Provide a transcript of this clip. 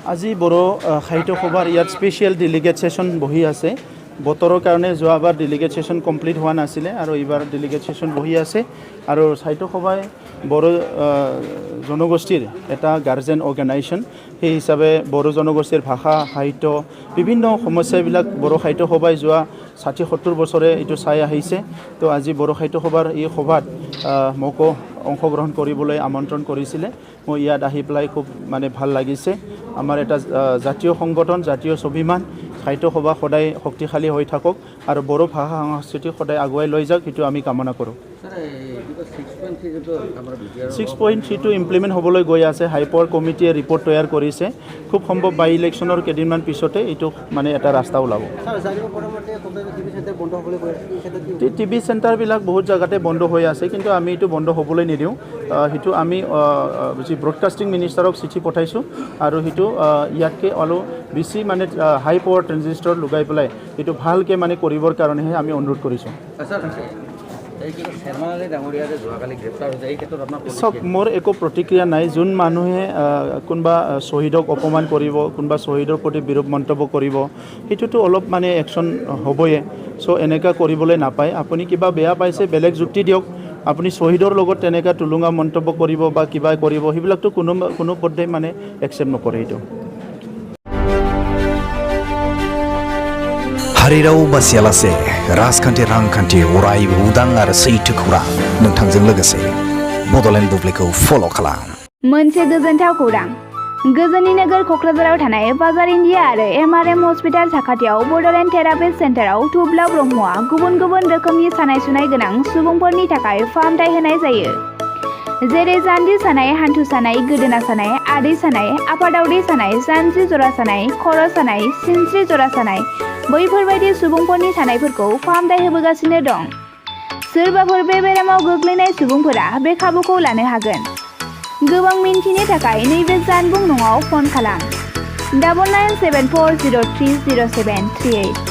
আজি বড়ো সাহিত্য সভাৰ ইয়াত স্পেচিয়েল ডেলিগেট সেশন বহি আছে বতৰৰ কাৰণে যোৱাবাৰ ডেলিগেট সেশন কমপ্লিট হোৱা নাছিলে আৰু এইবাৰ ডেলিগেট সেশন বহি আছে আৰু সাহিত্য সভাই বড়ো জনগোষ্ঠীৰ এটা গাৰ্জেন অৰ্গেনাইজেশ্যন সেই হিচাপে বড়ো জনগোষ্ঠীৰ ভাষা সাহিত্য বিভিন্ন সমস্যাবিলাক বড়ো সাহিত্য সভাই যোৱা 60-70 বছৰে এইটো চাই আহিছে তো আজি বড়ো সাহিত্য সভাৰ এই সভাত মোকো অংশগ্ৰহণ কৰিবলৈ আমন্ত্ৰণ কৰিছিলে মই ইয়াত আহি পেলাই খুব মানে ভাল লাগিছে আমাৰ এটা জাতীয় সংগঠন জাতীয় স্বাভিমান সাহিত্য সভা সদায় শক্তিশালী হৈ থাকক আৰু বড়ো ভাষা সংস্কৃতি সদায় আগুৱাই লৈ যাওক সেইটো আমি কামনা কৰোঁ 6.3 টো ইমপ্লিমেণ্ট হ'বলৈ গৈ আছে হাইপাৱাৰ কমিটিয়ে ৰিপৰ্ট তৈয়াৰ কৰিছে খুব সম্ভৱ বাই ইলেকশ্যনৰ কেইদিনমান পিছতে এইটো মানে এটা ৰাস্তা ওলাব টিভি চেণ্টাৰবিলাক বহুত জেগাতে বন্ধ হৈ আছে কিন্তু আমি এইটো বন্ধ হ'বলৈ নিদিওঁ সেইটো আমি ব্ৰডকাষ্টিং মিনিষ্টাৰক চিঠি পঠাইছোঁ আৰু সেইটো ইয়াতকৈ অলপ বেছি মানে হাই পাৱাৰ ট্ৰেনজিষ্টৰ লগাই পেলাই এইটো ভালকৈ মানে কৰিবৰ কাৰণেহে আমি অনুৰোধ কৰিছোঁ সব মোৰ একো প্ৰতিক্ৰিয়া নাই যোন মানুহে কোনোবা শ্বহীদক অপমান কৰিব কোনোবা শ্বহীদৰ প্ৰতি বিৰূপ মন্তব্য কৰিব সেইটোতো অলপ মানে একশ্যন হ'বয়ে চ' এনেকুৱা কৰিবলৈ নাপায় আপুনি কিবা বেয়া পাইছে বেলেগ যুক্তি দিয়ক আপুনি শ্বহীদৰ লগত তেনেকুৱা টুলুঙা মন্তব্য কৰিব বা কিবা কৰিব সেইবিলাকতো কোনো পধ্যে মানে একচেপ্ট নকৰে এইটো हारिराव बासियालासे राजखान्थि रांखान्थि अरायबो उदां आरो सैथो खौरां नोंथांजों लोगोसे बड'लेण्ड बुब्लिखौ फल' खालाम मोनसे गोजोनथाव खौरां गोजोननि नोगोर क'क्राझाराव थानाय बाजार इन्डिया आरो एमआरएम हस्पिटाल साखाथियाव बड'लेण्ड थेरापिस्ट सेन्टाराव थुब्ला ब्रह्मआ गुबुन गुबुन रोखोमनि सानाय सुनाय गोनां सुबुंफोरनि थाखाय फाहामथाय होनाय जायो जेरै जान्जि सानाय हान्थु सानाय गोदोना सानाय आदै सानाय आफादावदै सानाय जानजि जरा सानाय खर' सानाय सिनस्रि जरा सानाय बैफोरबायदि सुबुंफोरनि सानायफोरखौ फाहामथाय होबोगासिनो दं सोरबाफोर बे बेरामाव गोग्लैनाय सुबुंफोरा बे खाबुखौ लानो हागोन गोबां मिन्थिनो थाखाय नैबे जानबुं नङाव फन खालाम 9974030738